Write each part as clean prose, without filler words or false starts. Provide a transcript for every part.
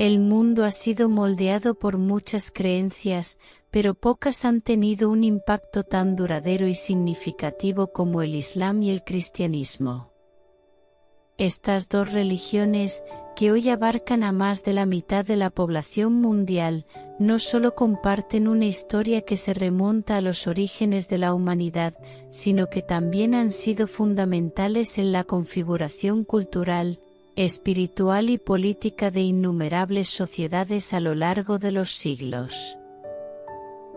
El mundo ha sido moldeado por muchas creencias, pero pocas han tenido un impacto tan duradero y significativo como el Islam y el cristianismo. Estas dos religiones, que hoy abarcan a más de la mitad de la población mundial, no solo comparten una historia que se remonta a los orígenes de la humanidad, sino que también han sido fundamentales en la configuración cultural, espiritual y política de innumerables sociedades a lo largo de los siglos.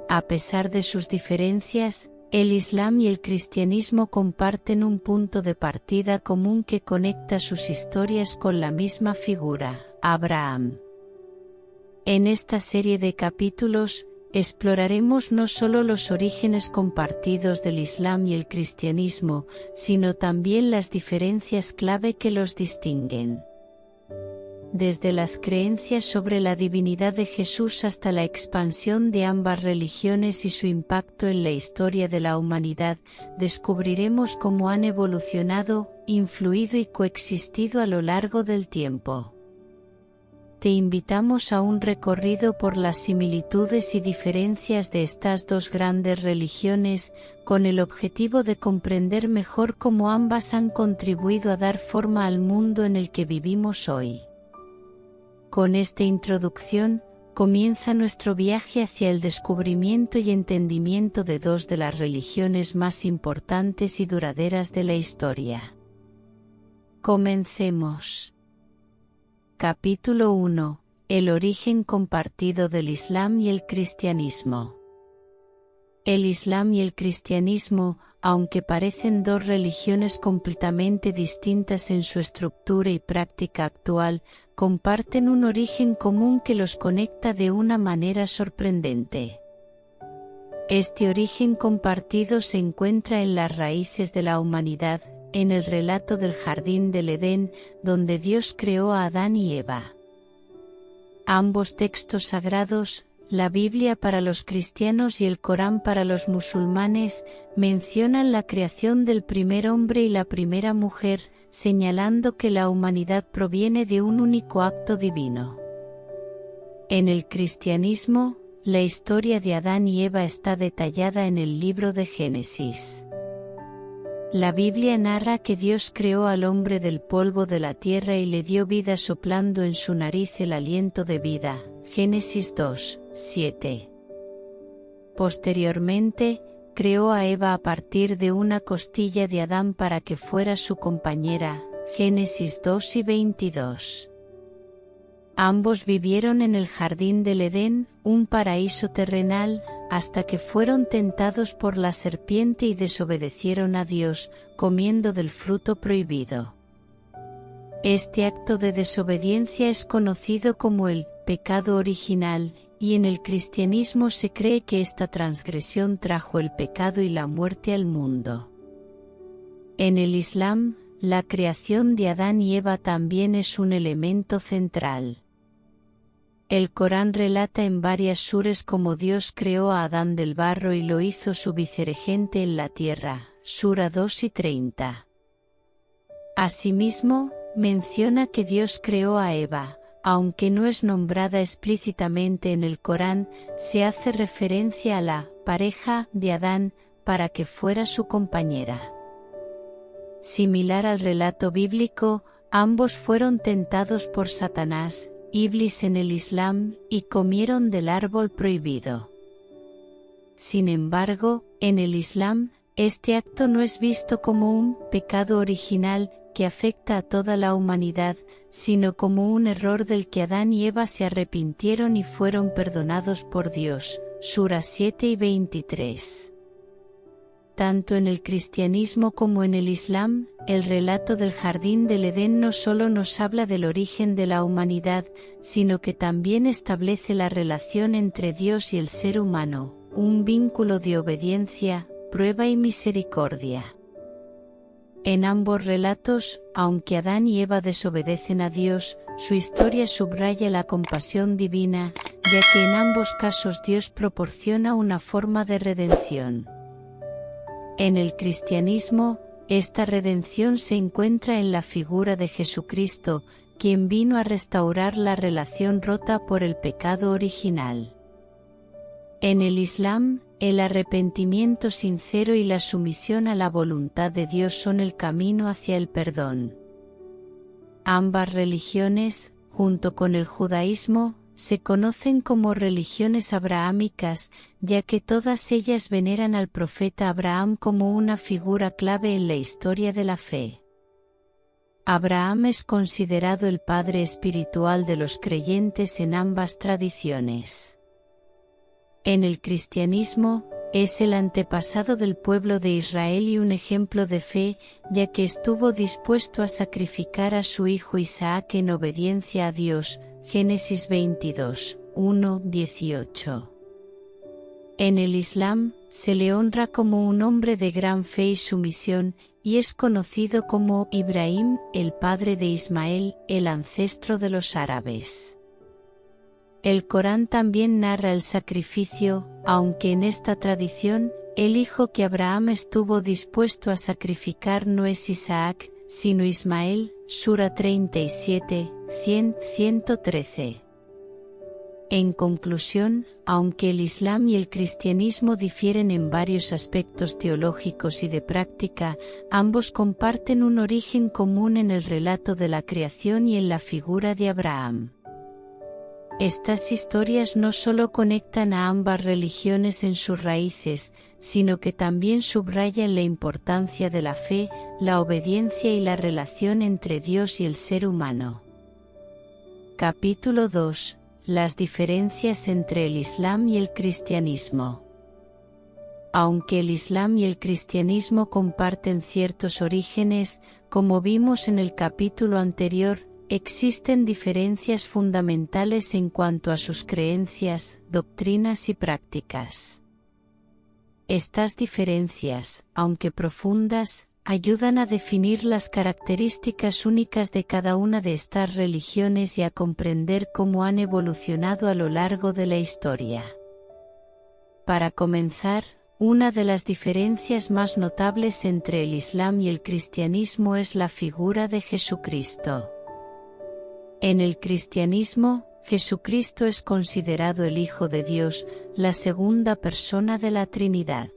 A pesar de sus diferencias, el Islam y el cristianismo comparten un punto de partida común que conecta sus historias con la misma figura, Abraham. En esta serie de capítulos, exploraremos no solo los orígenes compartidos del Islam y el cristianismo, sino también las diferencias clave que los distinguen. Desde las creencias sobre la divinidad de Jesús hasta la expansión de ambas religiones y su impacto en la historia de la humanidad, descubriremos cómo han evolucionado, influido y coexistido a lo largo del tiempo. Te invitamos a un recorrido por las similitudes y diferencias de estas dos grandes religiones, con el objetivo de comprender mejor cómo ambas han contribuido a dar forma al mundo en el que vivimos hoy. Con esta introducción, comienza nuestro viaje hacia el descubrimiento y entendimiento de dos de las religiones más importantes y duraderas de la historia. Comencemos. Capítulo 1. El origen compartido del Islam y el cristianismo. El Islam y el cristianismo, aunque parecen dos religiones completamente distintas en su estructura y práctica actual, comparten un origen común que los conecta de una manera sorprendente. Este origen compartido se encuentra en las raíces de la humanidad, en el relato del Jardín del Edén, donde Dios creó a Adán y Eva. Ambos textos sagrados, la Biblia para los cristianos y el Corán para los musulmanes, mencionan la creación del primer hombre y la primera mujer, señalando que la humanidad proviene de un único acto divino. En el cristianismo, la historia de Adán y Eva está detallada en el libro de Génesis. La Biblia narra que Dios creó al hombre del polvo de la tierra y le dio vida soplando en su nariz el aliento de vida. Génesis 2, 7. Posteriormente, creó a Eva a partir de una costilla de Adán para que fuera su compañera. Génesis 2 y 22. Ambos vivieron en el Jardín del Edén, un paraíso terrenal, hasta que fueron tentados por la serpiente y desobedecieron a Dios, comiendo del fruto prohibido. Este acto de desobediencia es conocido como el pecado original, y en el cristianismo se cree que esta transgresión trajo el pecado y la muerte al mundo. En el Islam, la creación de Adán y Eva también es un elemento central. El Corán relata en varias sures cómo Dios creó a Adán del barro y lo hizo su viceregente en la tierra, Sura 2 y 30. Asimismo, menciona que Dios creó a Eva, aunque no es nombrada explícitamente en el Corán, se hace referencia a la pareja de Adán para que fuera su compañera. Similar al relato bíblico, ambos fueron tentados por Satanás, Iblis en el Islam, y comieron del árbol prohibido. Sin embargo, en el Islam, este acto no es visto como un pecado original que afecta a toda la humanidad, sino como un error del que Adán y Eva se arrepintieron y fueron perdonados por Dios. Sura 7 y 23. Tanto en el cristianismo como en el Islam, el relato del Jardín del Edén no solo nos habla del origen de la humanidad, sino que también establece la relación entre Dios y el ser humano, un vínculo de obediencia, prueba y misericordia. En ambos relatos, aunque Adán y Eva desobedecen a Dios, su historia subraya la compasión divina, ya que en ambos casos Dios proporciona una forma de redención. En el cristianismo, esta redención se encuentra en la figura de Jesucristo, quien vino a restaurar la relación rota por el pecado original. En el Islam, el arrepentimiento sincero y la sumisión a la voluntad de Dios son el camino hacia el perdón. Ambas religiones, junto con el judaísmo, se conocen como religiones abrahámicas, ya que todas ellas veneran al profeta Abraham como una figura clave en la historia de la fe. Abraham es considerado el padre espiritual de los creyentes en ambas tradiciones. En el cristianismo, es el antepasado del pueblo de Israel y un ejemplo de fe, ya que estuvo dispuesto a sacrificar a su hijo Isaac en obediencia a Dios. Génesis 22, 1-18. En el Islam, se le honra como un hombre de gran fe y sumisión, y es conocido como Ibrahim, el padre de Ismael, el ancestro de los árabes. El Corán también narra el sacrificio, aunque en esta tradición, el hijo que Abraham estuvo dispuesto a sacrificar no es Isaac, sino Ismael, Sura 37, 100-113. En conclusión, aunque el Islam y el cristianismo difieren en varios aspectos teológicos y de práctica, ambos comparten un origen común en el relato de la creación y en la figura de Abraham. Estas historias no solo conectan a ambas religiones en sus raíces, sino que también subrayan la importancia de la fe, la obediencia y la relación entre Dios y el ser humano. Capítulo 2. Las diferencias entre el Islam y el cristianismo. Aunque el Islam y el cristianismo comparten ciertos orígenes, como vimos en el capítulo anterior, existen diferencias fundamentales en cuanto a sus creencias, doctrinas y prácticas. Estas diferencias, aunque profundas, ayudan a definir las características únicas de cada una de estas religiones y a comprender cómo han evolucionado a lo largo de la historia. Para comenzar, una de las diferencias más notables entre el Islam y el cristianismo es la figura de Jesucristo. En el cristianismo, Jesucristo es considerado el Hijo de Dios, la segunda persona de la Trinidad.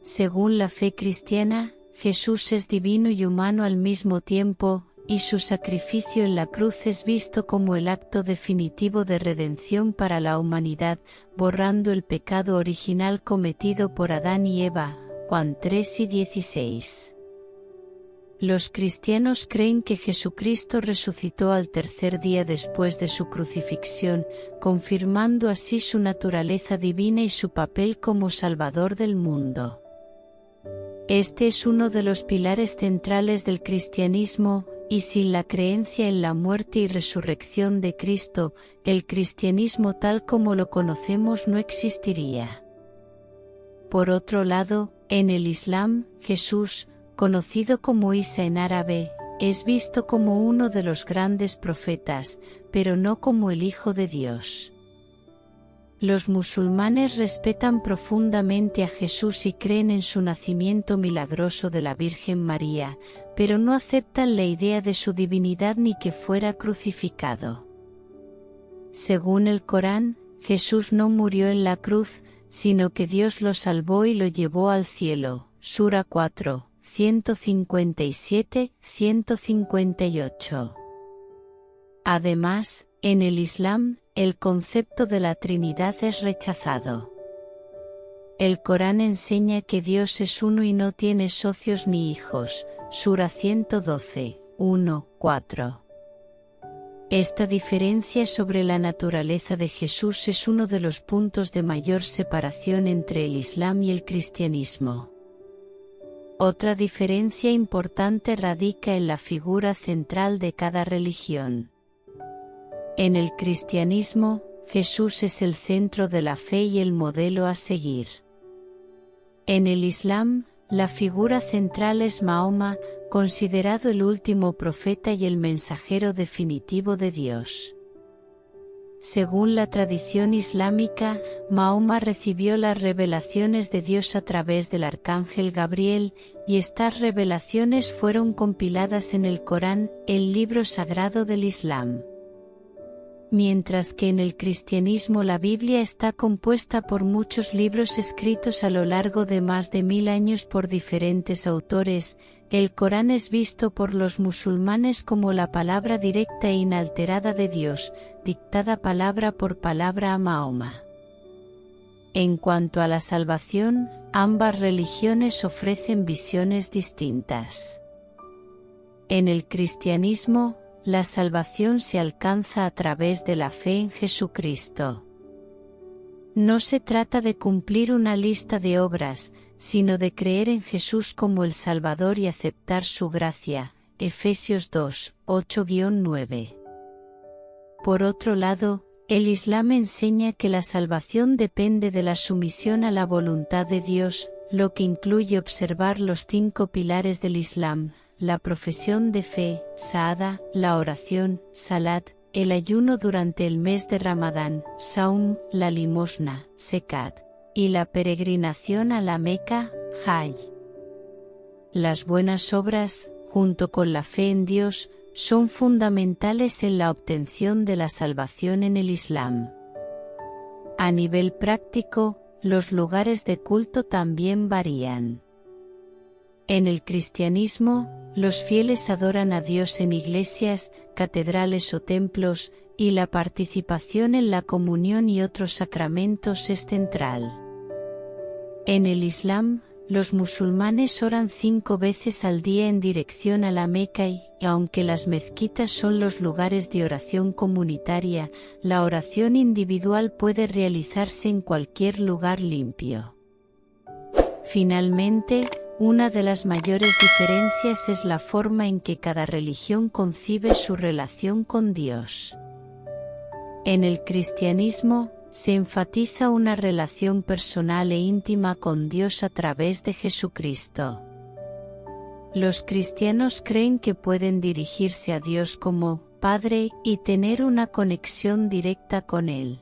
Según la fe cristiana, Jesús es divino y humano al mismo tiempo, y su sacrificio en la cruz es visto como el acto definitivo de redención para la humanidad, borrando el pecado original cometido por Adán y Eva. Juan 3:16. Los cristianos creen que Jesucristo resucitó al tercer día después de su crucifixión, confirmando así su naturaleza divina y su papel como Salvador del mundo. Este es uno de los pilares centrales del cristianismo, y sin la creencia en la muerte y resurrección de Cristo, el cristianismo tal como lo conocemos no existiría. Por otro lado, en el Islam, Jesús, conocido como Isa en árabe, es visto como uno de los grandes profetas, pero no como el Hijo de Dios. Los musulmanes respetan profundamente a Jesús y creen en su nacimiento milagroso de la Virgen María, pero no aceptan la idea de su divinidad ni que fuera crucificado. Según el Corán, Jesús no murió en la cruz, sino que Dios lo salvó y lo llevó al cielo. Sura 4. 157-158. Además, en el Islam, el concepto de la Trinidad es rechazado. El Corán enseña que Dios es uno y no tiene socios ni hijos. Sura 112, 1-4. Esta diferencia sobre la naturaleza de Jesús es uno de los puntos de mayor separación entre el Islam y el cristianismo. Otra diferencia importante radica en la figura central de cada religión. En el cristianismo, Jesús es el centro de la fe y el modelo a seguir. En el Islam, la figura central es Mahoma, considerado el último profeta y el mensajero definitivo de Dios. Según la tradición islámica, Mahoma recibió las revelaciones de Dios a través del arcángel Gabriel, y estas revelaciones fueron compiladas en el Corán, el libro sagrado del Islam. Mientras que en el cristianismo la Biblia está compuesta por muchos libros escritos a lo largo de más de 1000 años por diferentes autores, el Corán es visto por los musulmanes como la palabra directa e inalterada de Dios, dictada palabra por palabra a Mahoma. En cuanto a la salvación, ambas religiones ofrecen visiones distintas. En el cristianismo, la salvación se alcanza a través de la fe en Jesucristo. No se trata de cumplir una lista de obras, sino de creer en Jesús como el Salvador y aceptar su gracia. Efesios 2, 8-9. Por otro lado, el Islam enseña que la salvación depende de la sumisión a la voluntad de Dios, lo que incluye observar los 5 pilares del Islam: la profesión de fe, Saada, la oración, Salat, el ayuno durante el mes de Ramadán, Saum, la limosna, Zekat, y la peregrinación a la Meca, Hajj. Las buenas obras, junto con la fe en Dios, son fundamentales en la obtención de la salvación en el Islam. A nivel práctico, los lugares de culto también varían. En el cristianismo, los fieles adoran a Dios en iglesias, catedrales o templos, y la participación en la comunión y otros sacramentos es central. En el Islam, los musulmanes oran 5 veces al día en dirección a la Meca y, aunque las mezquitas son los lugares de oración comunitaria, la oración individual puede realizarse en cualquier lugar limpio. Finalmente, una de las mayores diferencias es la forma en que cada religión concibe su relación con Dios. En el cristianismo, se enfatiza una relación personal e íntima con Dios a través de Jesucristo. Los cristianos creen que pueden dirigirse a Dios como Padre y tener una conexión directa con Él.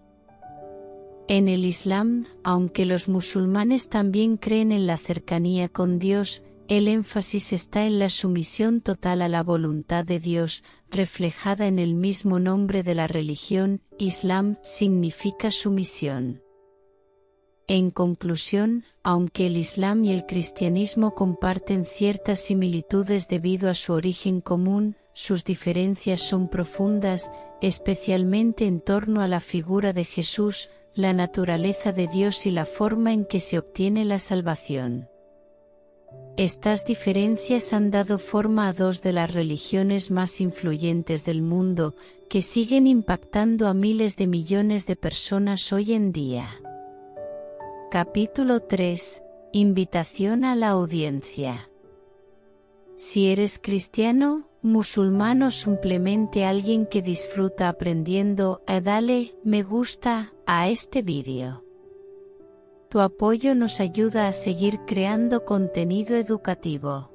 En el Islam, aunque los musulmanes también creen en la cercanía con Dios, el énfasis está en la sumisión total a la voluntad de Dios, reflejada en el mismo nombre de la religión. Islam significa sumisión. En conclusión, aunque el Islam y el cristianismo comparten ciertas similitudes debido a su origen común, sus diferencias son profundas, especialmente en torno a la figura de Jesús, la naturaleza de Dios y la forma en que se obtiene la salvación. Estas diferencias han dado forma a 2 de las religiones más influyentes del mundo, que siguen impactando a miles de millones de personas hoy en día. Capítulo 3. Invitación a la audiencia. Si eres cristiano, musulmán o simplemente alguien que disfruta aprendiendo, dale me gusta a este vídeo. Tu apoyo nos ayuda a seguir creando contenido educativo.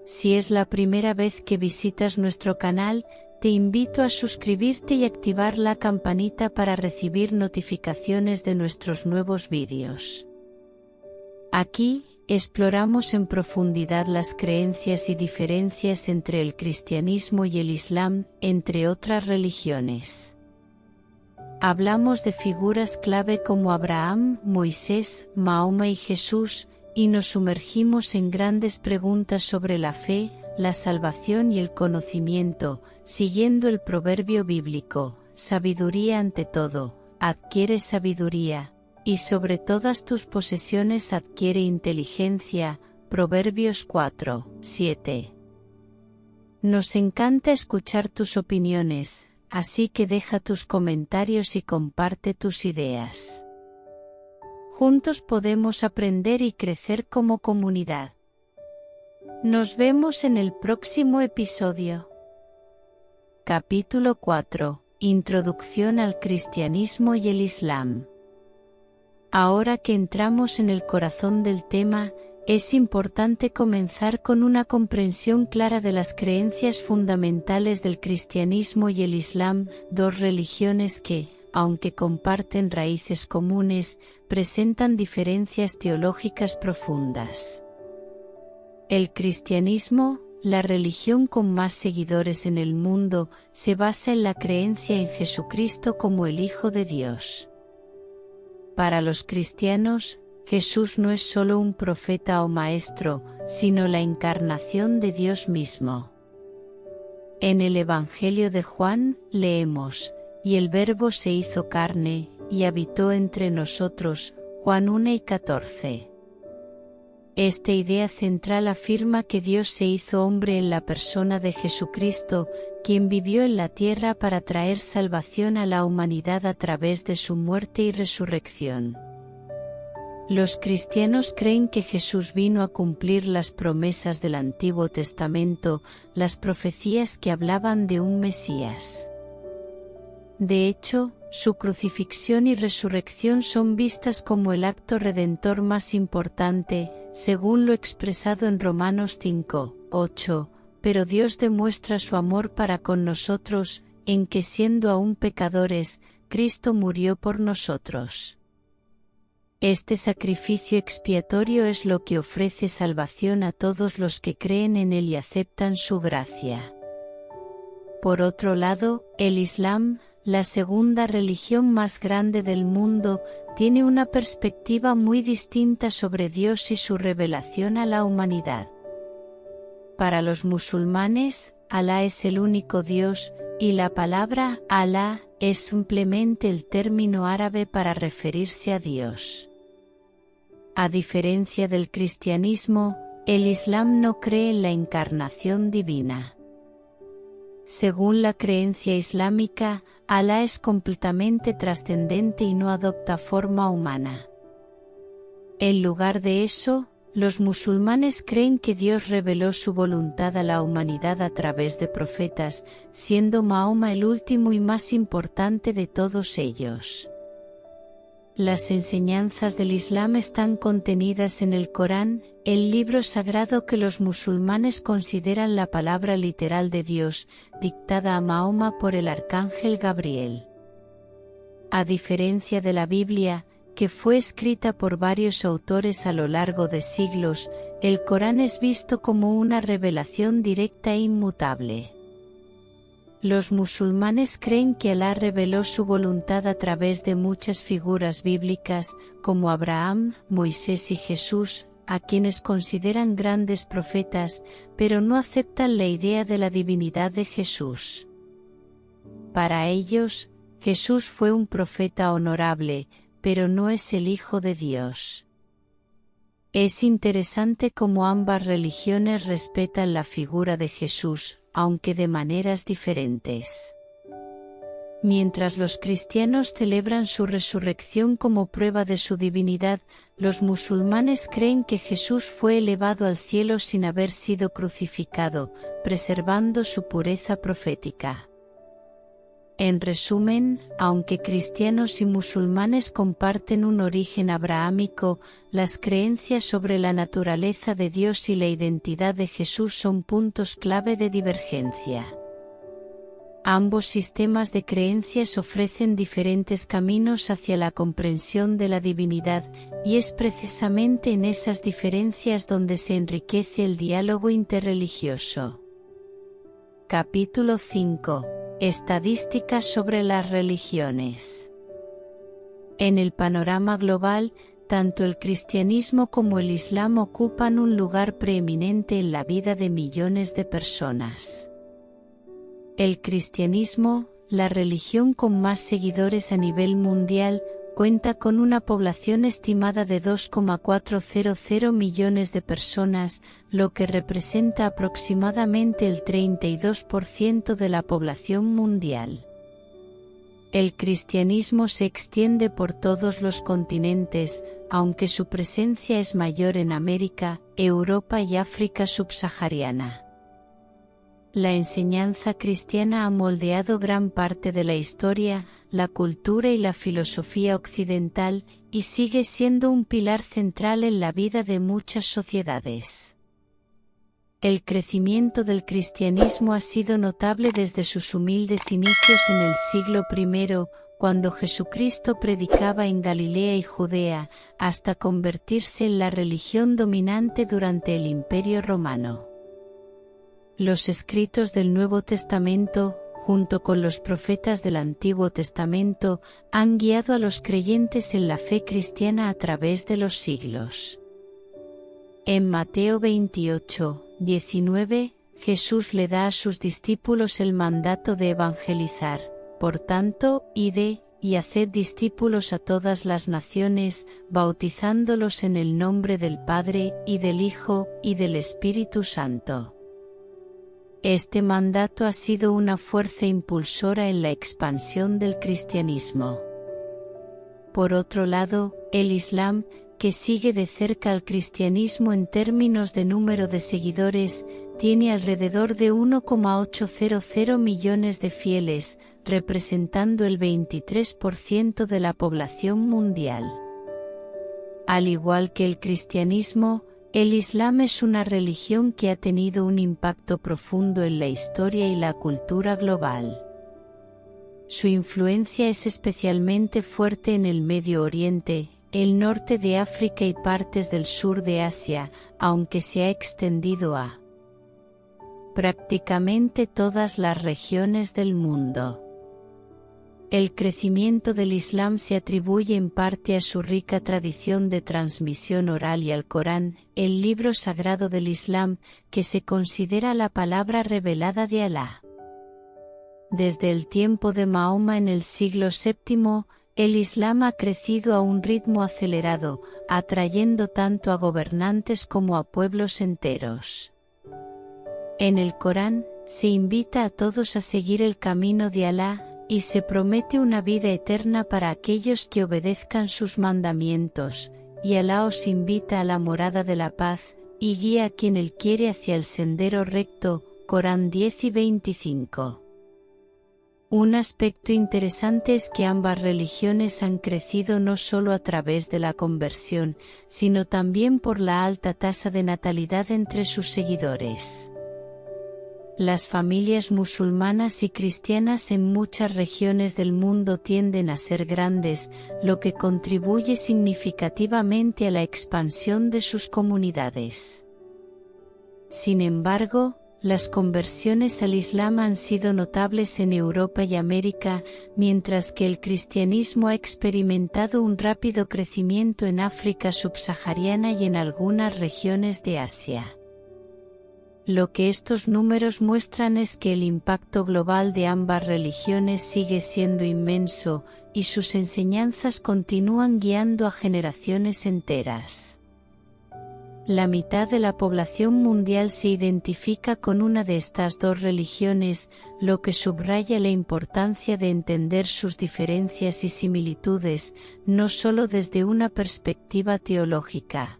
Si es la primera vez que visitas nuestro canal, te invito a suscribirte y activar la campanita para recibir notificaciones de nuestros nuevos vídeos. Aquí, exploramos en profundidad las creencias y diferencias entre el cristianismo y el Islam, entre otras religiones. Hablamos de figuras clave como Abraham, Moisés, Mahoma y Jesús, y nos sumergimos en grandes preguntas sobre la fe, la salvación y el conocimiento, siguiendo el proverbio bíblico: sabiduría ante todo, adquiere sabiduría, y sobre todas tus posesiones adquiere inteligencia. Proverbios 4, 7. Nos encanta escuchar tus opiniones, así que deja tus comentarios y comparte tus ideas. Juntos podemos aprender y crecer como comunidad. Nos vemos en el próximo episodio. Capítulo 4. Introducción al cristianismo y el Islam. Ahora que entramos en el corazón del tema, es importante comenzar con una comprensión clara de las creencias fundamentales del cristianismo y el islam, dos religiones que, aunque comparten raíces comunes, presentan diferencias teológicas profundas. El cristianismo, la religión con más seguidores en el mundo, se basa en la creencia en Jesucristo como el Hijo de Dios. Para los cristianos, Jesús no es solo un profeta o maestro, sino la encarnación de Dios mismo. En el Evangelio de Juan, leemos, «Y el Verbo se hizo carne, y habitó entre nosotros», Juan 1:14. Esta idea central afirma que Dios se hizo hombre en la persona de Jesucristo, quien vivió en la tierra para traer salvación a la humanidad a través de su muerte y resurrección. Los cristianos creen que Jesús vino a cumplir las promesas del Antiguo Testamento, las profecías que hablaban de un Mesías. De hecho, su crucifixión y resurrección son vistas como el acto redentor más importante, según lo expresado en Romanos 5:8, pero Dios demuestra su amor para con nosotros, en que siendo aún pecadores, Cristo murió por nosotros. Este sacrificio expiatorio es lo que ofrece salvación a todos los que creen en Él y aceptan su gracia. Por otro lado, el Islam, la segunda religión más grande del mundo, tiene una perspectiva muy distinta sobre Dios y su revelación a la humanidad. Para los musulmanes, Alá es el único Dios, y la palabra Alá es simplemente el término árabe para referirse a Dios. A diferencia del cristianismo, el Islam no cree en la encarnación divina. Según la creencia islámica, Alá es completamente trascendente y no adopta forma humana. En lugar de eso, los musulmanes creen que Dios reveló su voluntad a la humanidad a través de profetas, siendo Mahoma el último y más importante de todos ellos. Las enseñanzas del Islam están contenidas en el Corán, el libro sagrado que los musulmanes consideran la palabra literal de Dios, dictada a Mahoma por el arcángel Gabriel. A diferencia de la Biblia, que fue escrita por varios autores a lo largo de siglos, el Corán es visto como una revelación directa e inmutable. Los musulmanes creen que Alá reveló su voluntad a través de muchas figuras bíblicas, como Abraham, Moisés y Jesús, a quienes consideran grandes profetas, pero no aceptan la idea de la divinidad de Jesús. Para ellos, Jesús fue un profeta honorable, pero no es el Hijo de Dios. Es interesante cómo ambas religiones respetan la figura de Jesús, aunque de maneras diferentes. Mientras los cristianos celebran su resurrección como prueba de su divinidad, los musulmanes creen que Jesús fue elevado al cielo sin haber sido crucificado, preservando su pureza profética. En resumen, aunque cristianos y musulmanes comparten un origen abrahámico, las creencias sobre la naturaleza de Dios y la identidad de Jesús son puntos clave de divergencia. Ambos sistemas de creencias ofrecen diferentes caminos hacia la comprensión de la divinidad, y es precisamente en esas diferencias donde se enriquece el diálogo interreligioso. Capítulo 5. Estadísticas sobre las religiones. En el panorama global, tanto el cristianismo como el islam ocupan un lugar preeminente en la vida de millones de personas. El cristianismo, la religión con más seguidores a nivel mundial, cuenta con una población estimada de 2,400 millones de personas, lo que representa aproximadamente el 32% de la población mundial. El cristianismo se extiende por todos los continentes, aunque su presencia es mayor en América, Europa y África subsahariana. La enseñanza cristiana ha moldeado gran parte de la historia, la cultura y la filosofía occidental, y sigue siendo un pilar central en la vida de muchas sociedades. El crecimiento del cristianismo ha sido notable desde sus humildes inicios en el siglo I, cuando Jesucristo predicaba en Galilea y Judea, hasta convertirse en la religión dominante durante el Imperio Romano. Los escritos del Nuevo Testamento, junto con los profetas del Antiguo Testamento, han guiado a los creyentes en la fe cristiana a través de los siglos. En Mateo 28, 19, Jesús le da a sus discípulos el mandato de evangelizar. Por tanto, id, y haced discípulos a todas las naciones, bautizándolos en el nombre del Padre, y del Hijo, y del Espíritu Santo. Este mandato ha sido una fuerza impulsora en la expansión del cristianismo. Por otro lado, el Islam, que sigue de cerca al cristianismo en términos de número de seguidores, tiene alrededor de 1,800 millones de fieles, representando el 23% de la población mundial. Al igual que el cristianismo, el Islam es una religión que ha tenido un impacto profundo en la historia y la cultura global. Su influencia es especialmente fuerte en el Medio Oriente, el norte de África y partes del sur de Asia, aunque se ha extendido a prácticamente todas las regiones del mundo. El crecimiento del Islam se atribuye en parte a su rica tradición de transmisión oral y al Corán, el libro sagrado del Islam, que se considera la palabra revelada de Alá. Desde el tiempo de Mahoma en el siglo VII, el Islam ha crecido a un ritmo acelerado, atrayendo tanto a gobernantes como a pueblos enteros. En el Corán, se invita a todos a seguir el camino de Alá, y se promete una vida eterna para aquellos que obedezcan sus mandamientos, y Alá os invita a la morada de la paz, y guía a quien Él quiere hacia el sendero recto. Corán 10 y 25. Un aspecto interesante es que ambas religiones han crecido no solo a través de la conversión, sino también por la alta tasa de natalidad entre sus seguidores. Las familias musulmanas y cristianas en muchas regiones del mundo tienden a ser grandes, lo que contribuye significativamente a la expansión de sus comunidades. Sin embargo, las conversiones al Islam han sido notables en Europa y América, mientras que el cristianismo ha experimentado un rápido crecimiento en África subsahariana y en algunas regiones de Asia. Lo que estos números muestran es que el impacto global de ambas religiones sigue siendo inmenso, y sus enseñanzas continúan guiando a generaciones enteras. La mitad de la población mundial se identifica con una de estas dos religiones, lo que subraya la importancia de entender sus diferencias y similitudes, no solo desde una perspectiva teológica,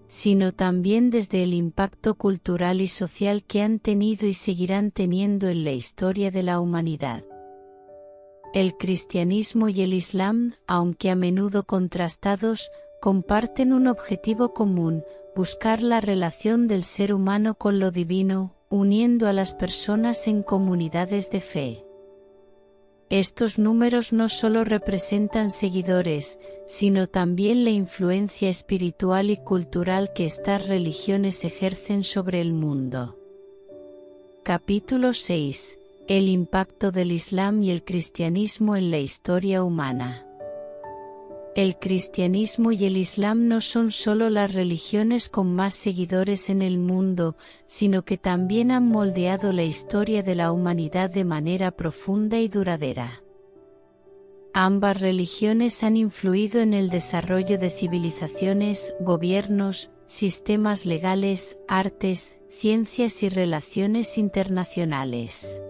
sino también desde el impacto cultural y social que han tenido y seguirán teniendo en la historia de la humanidad. El cristianismo y el Islam, aunque a menudo contrastados, comparten un objetivo común: buscar la relación del ser humano con lo divino, uniendo a las personas en comunidades de fe. Estos números no solo representan seguidores, sino también la influencia espiritual y cultural que estas religiones ejercen sobre el mundo. Capítulo 6. El impacto del Islam y el cristianismo en la historia humana. El cristianismo y el Islam no son solo las religiones con más seguidores en el mundo, sino que también han moldeado la historia de la humanidad de manera profunda y duradera. Ambas religiones han influido en el desarrollo de civilizaciones, gobiernos, sistemas legales, artes, ciencias y relaciones internacionales.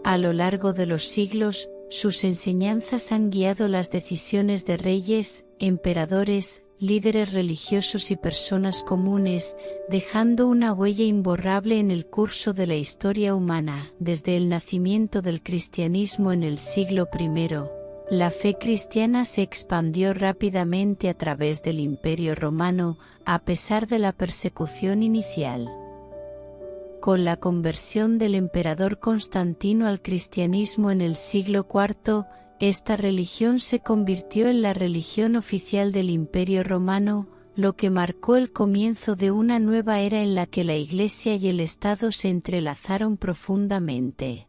A lo largo de los siglos, sus enseñanzas han guiado las decisiones de reyes, emperadores, líderes religiosos y personas comunes, dejando una huella imborrable en el curso de la historia humana. Desde el nacimiento del cristianismo en el siglo I, la fe cristiana se expandió rápidamente a través del Imperio Romano, a pesar de la persecución inicial. Con la conversión del emperador Constantino al cristianismo en el siglo IV, esta religión se convirtió en la religión oficial del Imperio Romano, lo que marcó el comienzo de una nueva era en la que la Iglesia y el Estado se entrelazaron profundamente.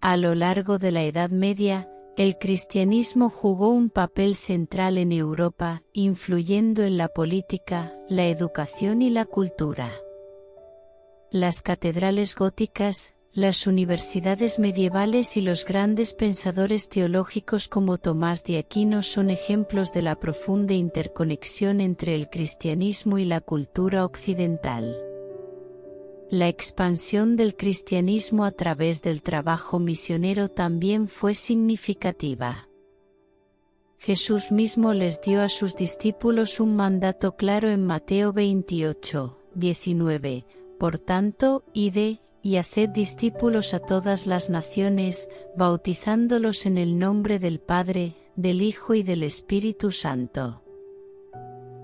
A lo largo de la Edad Media, el cristianismo jugó un papel central en Europa, influyendo en la política, la educación y la cultura. Las catedrales góticas, las universidades medievales y los grandes pensadores teológicos como Tomás de Aquino son ejemplos de la profunda interconexión entre el cristianismo y la cultura occidental. La expansión del cristianismo a través del trabajo misionero también fue significativa. Jesús mismo les dio a sus discípulos un mandato claro en Mateo 28, 19, por tanto, id y haced discípulos a todas las naciones, bautizándolos en el nombre del Padre, del Hijo y del Espíritu Santo.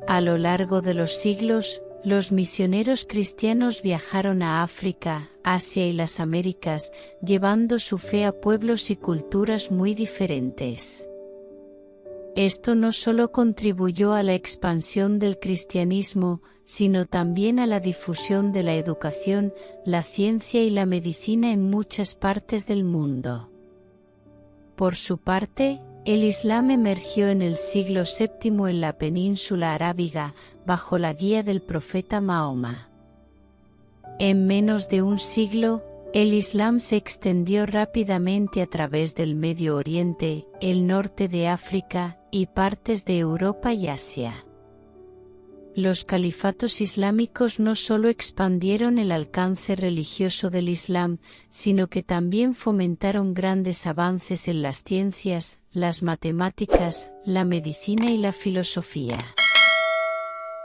A lo largo de los siglos, los misioneros cristianos viajaron a África, Asia y las Américas, llevando su fe a pueblos y culturas muy diferentes. Esto no solo contribuyó a la expansión del cristianismo, sino también a la difusión de la educación, la ciencia y la medicina en muchas partes del mundo. Por su parte, el Islam emergió en el siglo VII en la península arábiga, bajo la guía del profeta Mahoma. En menos de un siglo, el Islam se extendió rápidamente a través del Medio Oriente, el norte de África, y partes de Europa y Asia. Los califatos islámicos no solo expandieron el alcance religioso del Islam, sino que también fomentaron grandes avances en las ciencias, las matemáticas, la medicina y la filosofía.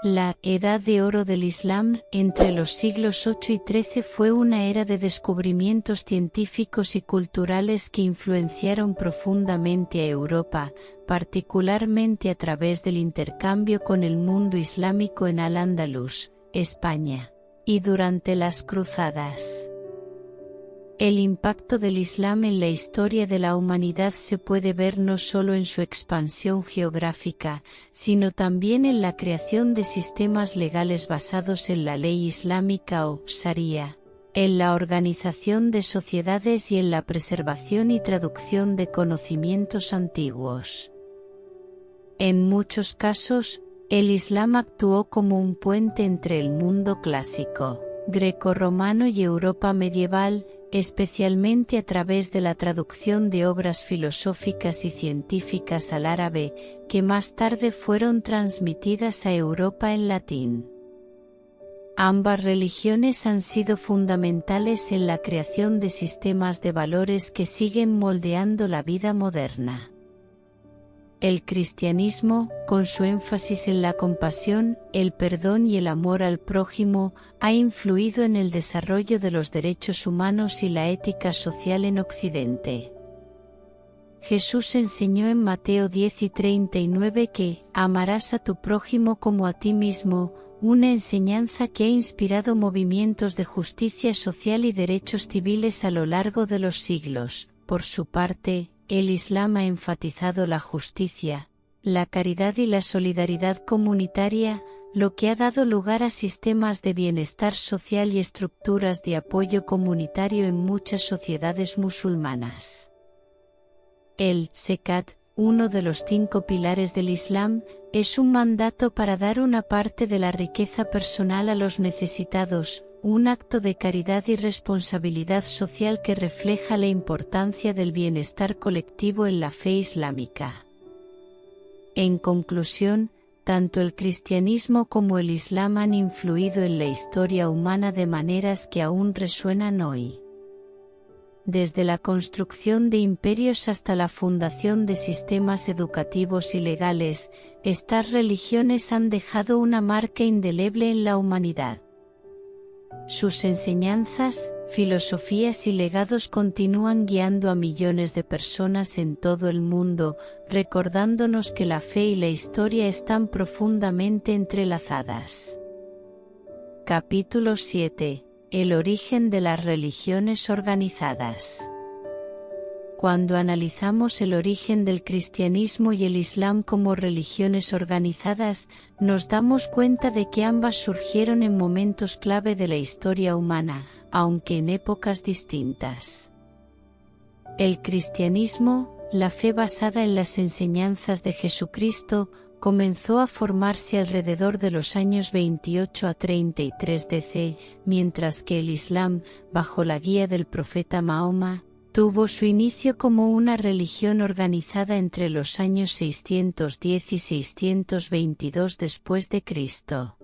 La Edad de Oro del Islam, entre los siglos VIII y XIII, fue una era de descubrimientos científicos y culturales que influenciaron profundamente a Europa, particularmente a través del intercambio con el mundo islámico en Al-Ándalus, España, y durante las cruzadas. El impacto del Islam en la historia de la humanidad se puede ver no solo en su expansión geográfica, sino también en la creación de sistemas legales basados en la ley islámica o sharia, en la organización de sociedades y en la preservación y traducción de conocimientos antiguos. En muchos casos, el Islam actuó como un puente entre el mundo clásico, grecorromano y Europa medieval, especialmente a través de la traducción de obras filosóficas y científicas al árabe, que más tarde fueron transmitidas a Europa en latín. Ambas religiones han sido fundamentales en la creación de sistemas de valores que siguen moldeando la vida moderna. El cristianismo, con su énfasis en la compasión, el perdón y el amor al prójimo, ha influido en el desarrollo de los derechos humanos y la ética social en Occidente. Jesús enseñó en Mateo 10:39 que amarás a tu prójimo como a ti mismo, una enseñanza que ha inspirado movimientos de justicia social y derechos civiles a lo largo de los siglos. Por su parte, el Islam ha enfatizado la justicia, la caridad y la solidaridad comunitaria, lo que ha dado lugar a sistemas de bienestar social y estructuras de apoyo comunitario en muchas sociedades musulmanas. El Zakat, uno de los 5 pilares del Islam, es un mandato para dar una parte de la riqueza personal a los necesitados, un acto de caridad y responsabilidad social que refleja la importancia del bienestar colectivo en la fe islámica. En conclusión, tanto el cristianismo como el Islam han influido en la historia humana de maneras que aún resuenan hoy. Desde la construcción de imperios hasta la fundación de sistemas educativos y legales, estas religiones han dejado una marca indeleble en la humanidad. Sus enseñanzas, filosofías y legados continúan guiando a millones de personas en todo el mundo, recordándonos que la fe y la historia están profundamente entrelazadas. Capítulo 7. El origen de las religiones organizadas. Cuando analizamos el origen del cristianismo y el islam como religiones organizadas, nos damos cuenta de que ambas surgieron en momentos clave de la historia humana, aunque en épocas distintas. El cristianismo, la fe basada en las enseñanzas de Jesucristo, comenzó a formarse alrededor de los años 28 a 33 DC, mientras que el Islam, bajo la guía del profeta Mahoma, tuvo su inicio como una religión organizada entre los años 610 y 622 después de Cristo.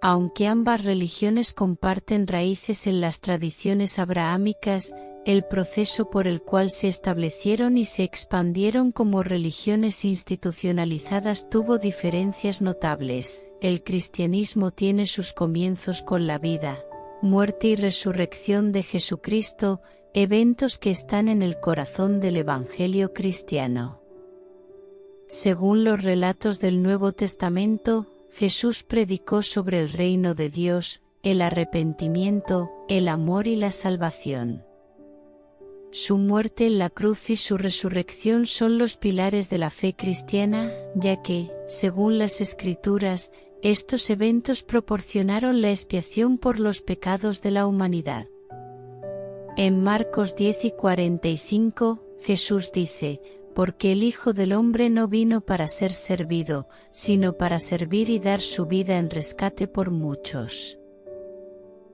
Aunque ambas religiones comparten raíces en las tradiciones abrahámicas, el proceso por el cual se establecieron y se expandieron como religiones institucionalizadas tuvo diferencias notables. El cristianismo tiene sus comienzos con la vida, muerte y resurrección de Jesucristo, eventos que están en el corazón del Evangelio cristiano. Según los relatos del Nuevo Testamento, Jesús predicó sobre el reino de Dios, el arrepentimiento, el amor y la salvación. Su muerte en la cruz y su resurrección son los pilares de la fe cristiana, ya que, según las Escrituras, estos eventos proporcionaron la expiación por los pecados de la humanidad. En Marcos 10 y 45, Jesús dice: «Porque el Hijo del Hombre no vino para ser servido, sino para servir y dar su vida en rescate por muchos».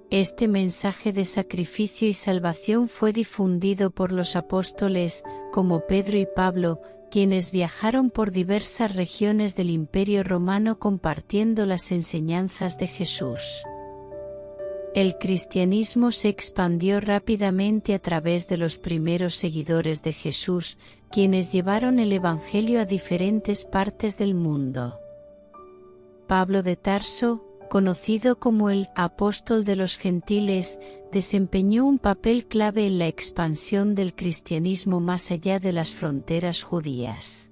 Este mensaje de sacrificio y salvación fue difundido por los apóstoles, como Pedro y Pablo, quienes viajaron por diversas regiones del Imperio Romano compartiendo las enseñanzas de Jesús. El cristianismo se expandió rápidamente a través de los primeros seguidores de Jesús, quienes llevaron el Evangelio a diferentes partes del mundo. Pablo de Tarso, conocido como el apóstol de los gentiles, desempeñó un papel clave en la expansión del cristianismo más allá de las fronteras judías.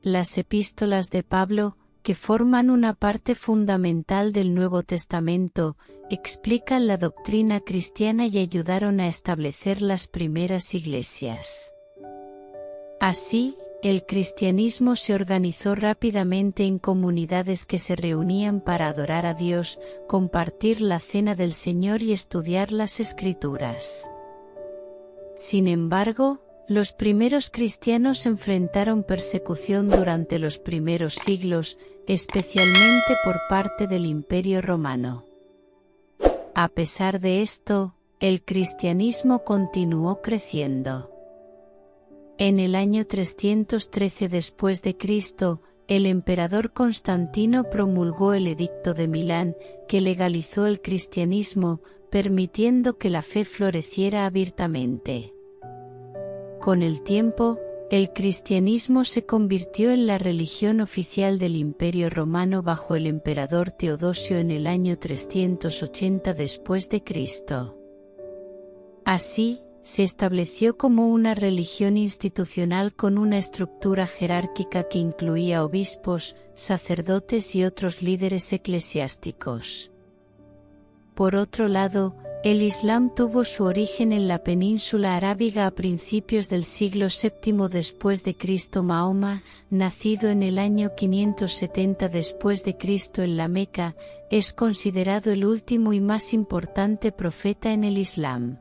Las epístolas de Pablo, que forman una parte fundamental del Nuevo Testamento, explican la doctrina cristiana y ayudaron a establecer las primeras iglesias. Así, el cristianismo se organizó rápidamente en comunidades que se reunían para adorar a Dios, compartir la cena del Señor y estudiar las Escrituras. Sin embargo, los primeros cristianos enfrentaron persecución durante los primeros siglos, especialmente por parte del Imperio Romano. A pesar de esto, el cristianismo continuó creciendo. En el año 313 después de Cristo, el emperador Constantino promulgó el Edicto de Milán, que legalizó el cristianismo, permitiendo que la fe floreciera abiertamente. Con el tiempo, el cristianismo se convirtió en la religión oficial del Imperio Romano bajo el emperador Teodosio en el año 380 después de Cristo. Así, se estableció como una religión institucional con una estructura jerárquica que incluía obispos, sacerdotes y otros líderes eclesiásticos. Por otro lado, el Islam tuvo su origen en la península arábiga a principios del siglo VII después de Cristo. Mahoma, nacido en el año 570 después de Cristo en la Meca, es considerado el último y más importante profeta en el Islam.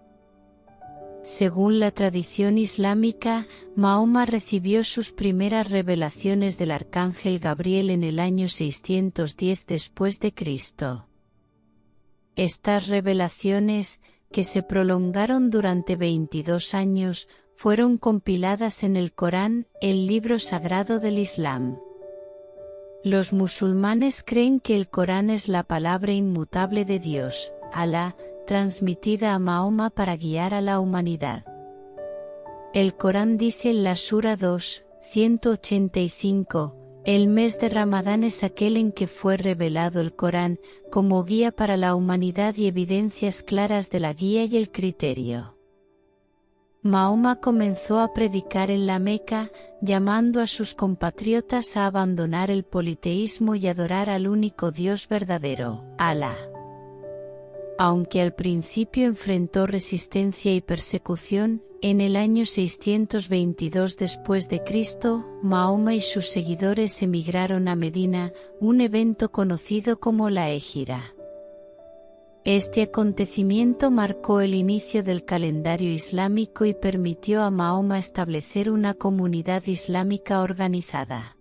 Según la tradición islámica, Mahoma recibió sus primeras revelaciones del arcángel Gabriel en el año 610 después de Cristo. Estas revelaciones, que se prolongaron durante 22 años, fueron compiladas en el Corán, el libro sagrado del Islam. Los musulmanes creen que el Corán es la palabra inmutable de Dios, Alá, transmitida a Mahoma para guiar a la humanidad. El Corán dice en la Sura 2, 185, el mes de Ramadán es aquel en que fue revelado el Corán, como guía para la humanidad y evidencias claras de la guía y el criterio. Mahoma comenzó a predicar en la Meca, llamando a sus compatriotas a abandonar el politeísmo y adorar al único Dios verdadero, Alá. Aunque al principio enfrentó resistencia y persecución, en el año 622 después de Cristo, Mahoma y sus seguidores emigraron a Medina, un evento conocido como la Égira. Este acontecimiento marcó el inicio del calendario islámico y permitió a Mahoma establecer una comunidad islámica organizada.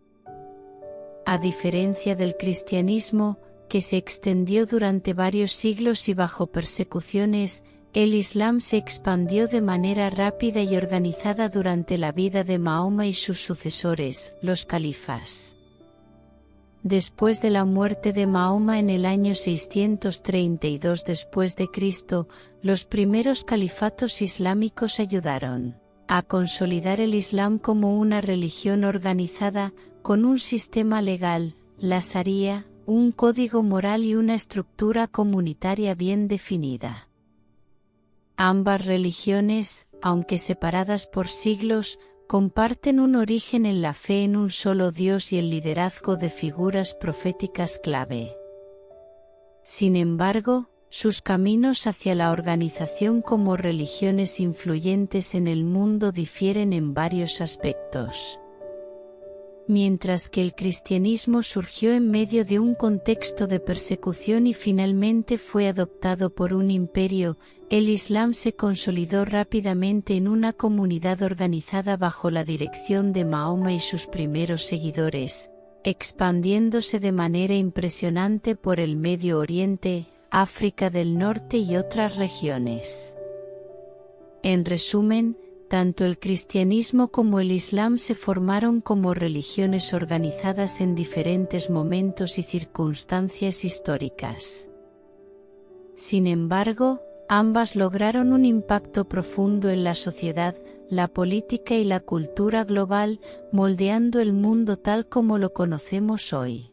A diferencia del cristianismo, que se extendió durante varios siglos y bajo persecuciones, el Islam se expandió de manera rápida y organizada durante la vida de Mahoma y sus sucesores, los califas. Después de la muerte de Mahoma en el año 632 después de Cristo, los primeros califatos islámicos ayudaron a consolidar el Islam como una religión organizada, con un sistema legal, la Sharia, un código moral y una estructura comunitaria bien definida. Ambas religiones, aunque separadas por siglos, comparten un origen en la fe en un solo Dios y el liderazgo de figuras proféticas clave. Sin embargo, sus caminos hacia la organización como religiones influyentes en el mundo difieren en varios aspectos. Mientras que el cristianismo surgió en medio de un contexto de persecución y finalmente fue adoptado por un imperio, el Islam se consolidó rápidamente en una comunidad organizada bajo la dirección de Mahoma y sus primeros seguidores, expandiéndose de manera impresionante por el Medio Oriente, África del Norte y otras regiones. En resumen, tanto el cristianismo como el Islam se formaron como religiones organizadas en diferentes momentos y circunstancias históricas. Sin embargo, ambas lograron un impacto profundo en la sociedad, la política y la cultura global, moldeando el mundo tal como lo conocemos hoy.